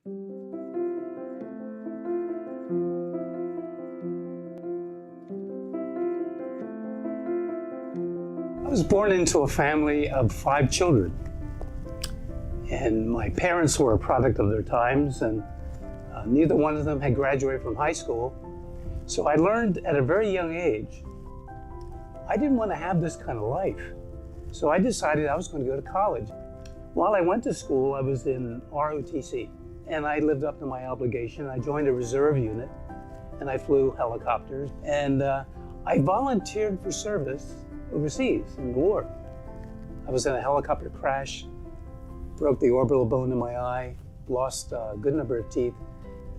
I was born into a family of 5 children, and my parents were a product of their times, and neither one of them had graduated from high school. So I learned at a very young age, I didn't want to have this kind of life. So I decided I was going to go to college. While I went to school, I was in ROTC, and I lived up to my obligation. I joined a reserve unit, and I flew helicopters, and I volunteered for service overseas in the war. I was in a helicopter crash, broke the orbital bone in my eye, lost a good number of teeth.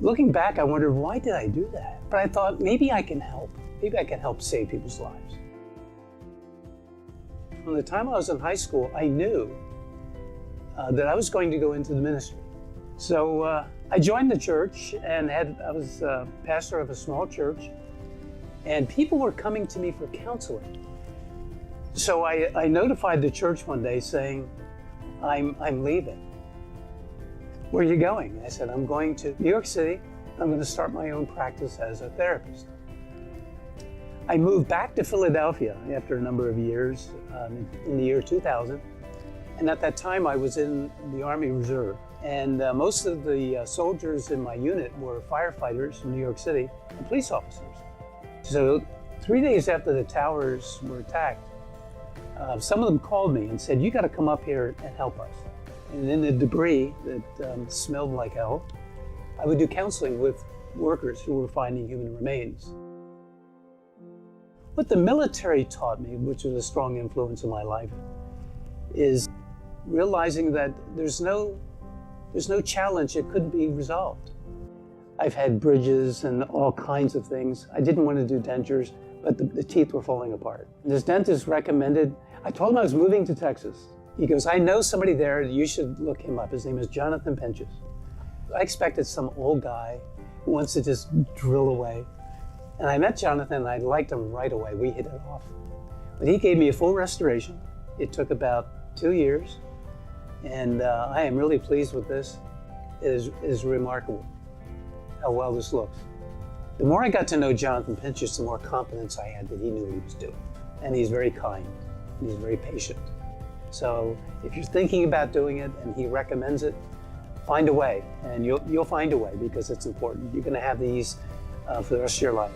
Looking back, I wondered, why did I do that? But I thought, maybe I can help. Maybe I can help save people's lives. From the time I was in high school, I knew that I was going to go into the ministry. So I joined the church, and I was pastor of a small church, and people were coming to me for counseling. So I notified the church one day saying, I'm leaving. Where are you going? I said, I'm going to New York City. I'm going to start my own practice as a therapist. I moved back to Philadelphia after a number of years in the year 2000. And at that time, I was in the Army Reserve. And most of the soldiers in my unit were firefighters from New York City and police officers. So 3 days after the towers were attacked, some of them called me and said, you got to come up here and help us. And in the debris that smelled like hell, I would do counseling with workers who were finding human remains. What the military taught me, which was a strong influence in my life, is realizing that there's no challenge that couldn't be resolved. I've had bridges and all kinds of things. I didn't want to do dentures, but the teeth were falling apart. And this dentist recommended, I told him I was moving to Texas. He goes, I know somebody there, you should look him up. His name is Jonathan Pinchas. I expected some old guy who wants to just drill away. And I met Jonathan, and I liked him right away. We hit it off. But he gave me a full restoration. It took about 2 years. And I am really pleased with this. It is remarkable how well this looks. The more I got to know Jonathan Pinchas, the more confidence I had that he knew what he was doing. And he's very kind, and he's very patient. So if you're thinking about doing it and he recommends it, find a way, and you'll find a way, because it's important. You're going to have these for the rest of your life.